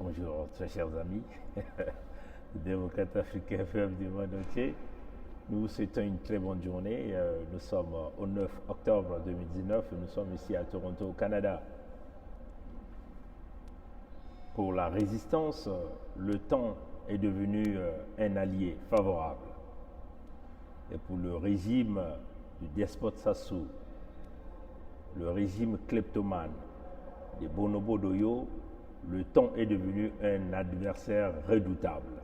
Bonjour très chers amis, démocrates africains FM du monde entier. Nous vous souhaitons une très bonne journée. Nous sommes au 9 octobre 2019 et nous sommes ici à Toronto, au Canada. Pour la résistance, le temps est devenu un allié favorable. Et pour le régime du despote Sassou, le régime kleptomane des bonobos d'Oyo, le temps est devenu un adversaire redoutable.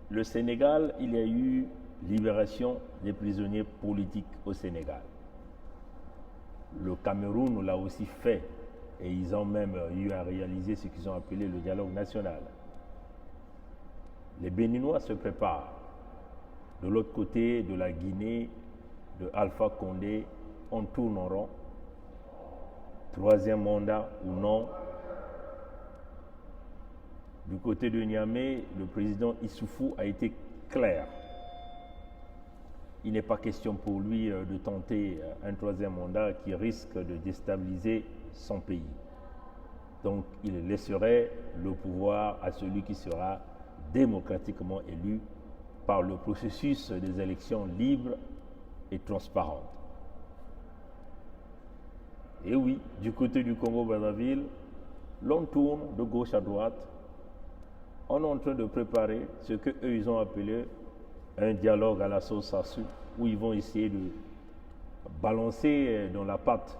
Le Sénégal, il y a eu libération des prisonniers politiques au Sénégal. Le Cameroun l'a aussi fait et ils ont même eu à réaliser ce qu'ils ont appelé le dialogue national. Les Béninois se préparent. De l'autre côté de la Guinée, de Alpha Condé, on tourne en rond. Troisième mandat ou non. Du côté de Niamey, le président Issoufou a été clair. Il n'est pas question pour lui de tenter un troisième mandat qui risque de déstabiliser son pays. Donc il laisserait le pouvoir à celui qui sera démocratiquement élu par le processus des élections libres et transparentes. Et oui, du côté du Congo-Brazzaville, l'on tourne de gauche à droite. On est en train de préparer ce qu'eux, ils ont appelé un dialogue à la sauce Sassou, où ils vont essayer de balancer dans la pâte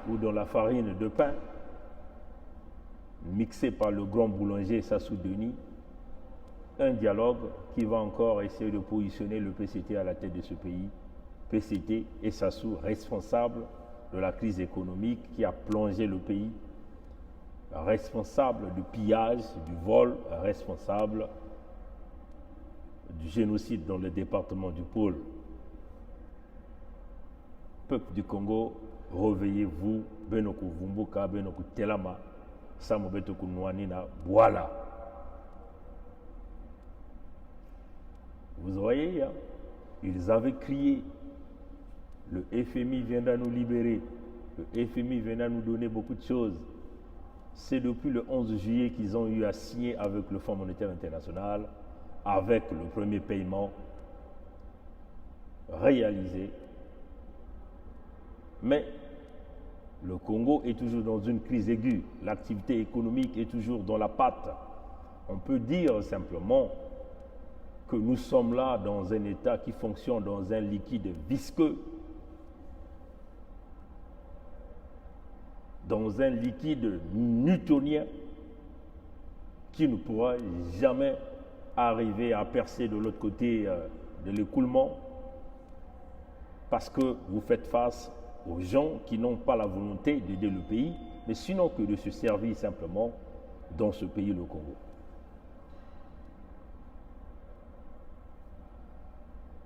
ou dans la farine de pain, mixé par le grand boulanger Sassou Denis, un dialogue qui va encore essayer de positionner le PCT à la tête de ce pays. PCT et Sassou responsables de la crise économique qui a plongé le pays, responsable du pillage, du vol, responsable du génocide dans le département du Pôle. Peuple du Congo, réveillez-vous, Benoku Vumbuka, Benoku Telama, Samobetoku Nouanina, voilà. Vous voyez, hein, ils avaient crié. Le FMI viendra nous libérer. Le FMI viendra nous donner beaucoup de choses. C'est depuis le 11 juillet qu'ils ont eu à signer avec le Fonds monétaire international, avec le premier paiement réalisé. Mais le Congo est toujours dans une crise aiguë. L'activité économique est toujours dans la patte. On peut dire simplement que nous sommes là dans un état qui fonctionne dans un liquide visqueux, dans un liquide newtonien qui ne pourra jamais arriver à percer de l'autre côté de l'écoulement parce que vous faites face aux gens qui n'ont pas la volonté d'aider le pays, mais sinon que de se servir simplement dans ce pays, le Congo.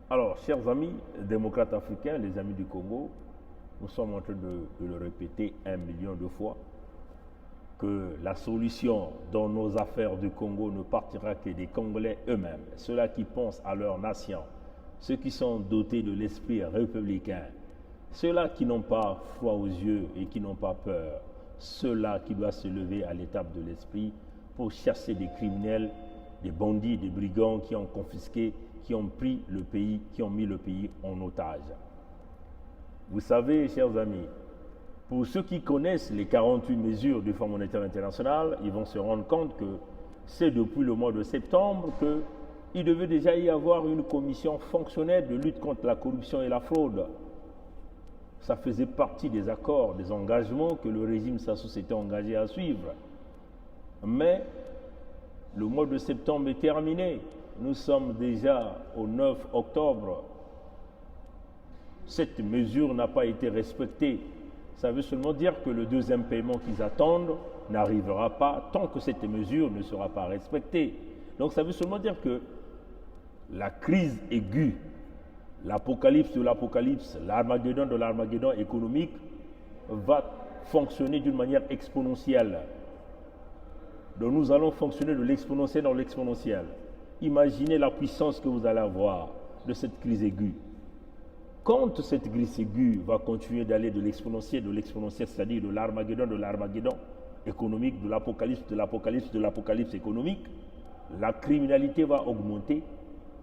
Alors, chers amis démocrates africains, les amis du Congo, nous sommes en train de le répéter 1 million de fois, que la solution dans nos affaires du Congo ne partira que des Congolais eux-mêmes, ceux-là qui pensent à leur nation, ceux qui sont dotés de l'esprit républicain, ceux-là qui n'ont pas froid aux yeux et qui n'ont pas peur, ceux-là qui doivent se lever à l'étape de l'esprit pour chasser des criminels, des bandits, des brigands qui ont confisqué, qui ont pris le pays, qui ont mis le pays en otage. Vous savez, chers amis, pour ceux qui connaissent les 48 mesures du Fonds monétaire international, ils vont se rendre compte que c'est depuis le mois de septembre qu'il devait déjà y avoir une commission fonctionnelle de lutte contre la corruption et la fraude. Ça faisait partie des accords, des engagements que le régime Sassou s'était engagé à suivre. Mais le mois de septembre est terminé. Nous sommes déjà au 9 octobre. Cette mesure n'a pas été respectée. Ça veut seulement dire que le deuxième paiement qu'ils attendent n'arrivera pas tant que cette mesure ne sera pas respectée. Donc ça veut seulement dire que la crise aiguë, l'apocalypse de l'apocalypse, l'Armageddon de l'Armageddon économique va fonctionner d'une manière exponentielle. Donc nous allons fonctionner de l'exponentiel dans l'exponentiel. Imaginez la puissance que vous allez avoir de cette crise aiguë. quand cette grisse aiguë va continuer d'aller de l'exponentiel, c'est-à-dire de l'Armageddon économique, de l'apocalypse économique, la criminalité va augmenter,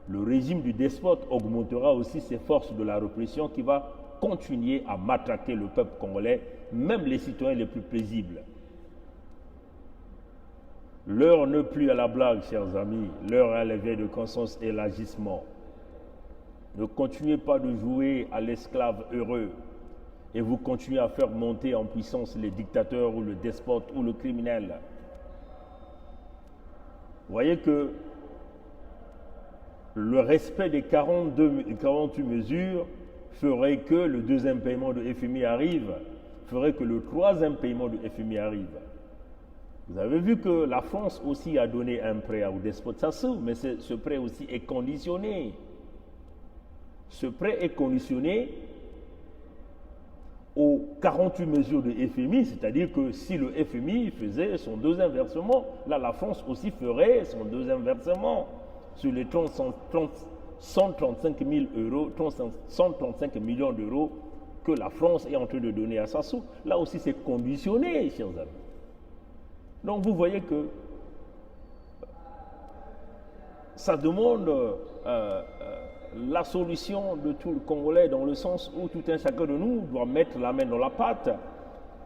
le régime du despote augmentera aussi ses forces de la répression qui va continuer à matraquer le peuple congolais, même les citoyens les plus paisibles. L'heure n'est plus à la blague, chers amis, l'heure est à l'éveil de conscience et l'agissement. Ne continuez pas de jouer à l'esclave heureux et vous continuez à faire monter en puissance les dictateurs ou le despote ou le criminel. Vous voyez que le respect des 48 mesures ferait que le deuxième paiement de FMI arrive, ferait que le troisième paiement de FMI arrive. Vous avez vu que la France aussi a donné un prêt au despote Sassou, mais ce prêt aussi est conditionné. Ce prêt est conditionné aux 48 mesures de FMI, c'est-à-dire que si le FMI faisait son deuxième versement, là la France aussi ferait son deuxième versement sur les 135 millions d'euros que la France est en train de donner à Sassou. Là aussi c'est conditionné, chers amis. Donc vous voyez que ça demande la solution de tout le Congolais dans le sens où tout un chacun de nous doit mettre la main dans la pâte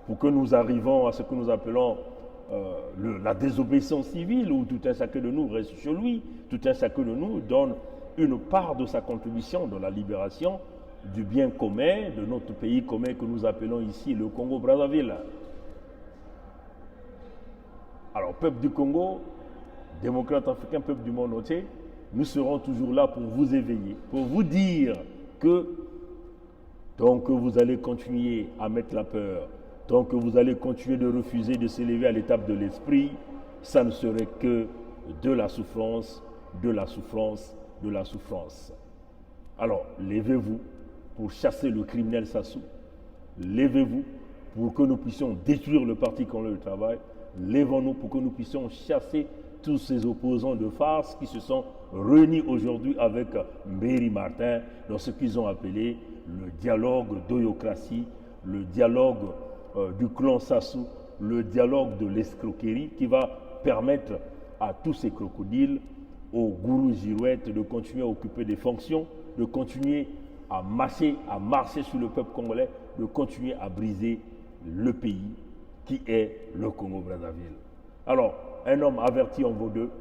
pour que nous arrivions à ce que nous appelons la désobéissance civile, où tout un chacun de nous reste chez lui, tout un chacun de nous donne une part de sa contribution dans la libération du bien commun, de notre pays commun que nous appelons ici le Congo-Brazzaville. Alors, peuple du Congo, démocrate africain, peuple du monde entier, nous serons toujours là pour vous éveiller, pour vous dire que tant que vous allez continuer à mettre la peur, tant que vous allez continuer de refuser de s'élever à l'étape de l'esprit, ça ne serait que de la souffrance, de la souffrance, de la souffrance. Alors, levez-vous pour chasser le criminel Sassou. Levez-vous pour que nous puissions détruire le Parti congolais du travail. Lèvons-nous pour que nous puissions chasser tous ces opposants de farce qui se sont réunis aujourd'hui avec Mbéry Martin dans ce qu'ils ont appelé le dialogue d'oyocratie, le dialogue du clan Sassou, le dialogue de l'escroquerie qui va permettre à tous ces crocodiles, aux gourous girouettes de continuer à occuper des fonctions, de continuer à marcher sur le peuple congolais, de continuer à briser le pays qui est le Congo-Brazzaville. Alors, un homme averti en vaut deux,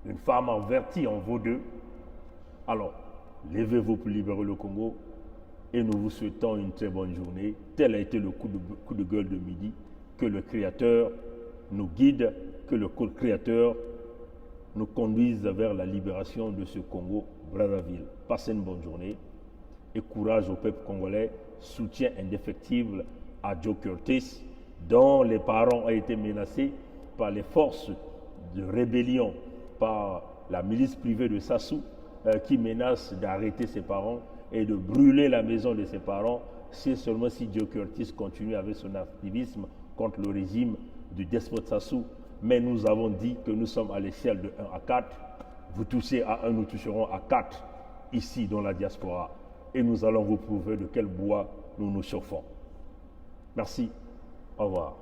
une femme avertie en vaut deux. Alors, levez-vous pour libérer le Congo et nous vous souhaitons une très bonne journée. Tel a été le coup de gueule de midi. Que le Créateur nous guide, que le Créateur nous conduise vers la libération de ce Congo-Brazzaville. Passez une bonne journée et courage au peuple congolais. Soutien indéfectible à Joe Curtis, dont les parents ont été menacés par les forces de rébellion, par la milice privée de Sassou, qui menace d'arrêter ses parents et de brûler la maison de ses parents, c'est seulement si Joe Curtis continue avec son activisme contre le régime du despote Sassou. Mais nous avons dit que nous sommes à l'échelle de 1 à 4. Vous touchez à 1, nous toucherons à 4 ici dans la diaspora. Et nous allons vous prouver de quel bois nous nous chauffons. Merci. Au revoir.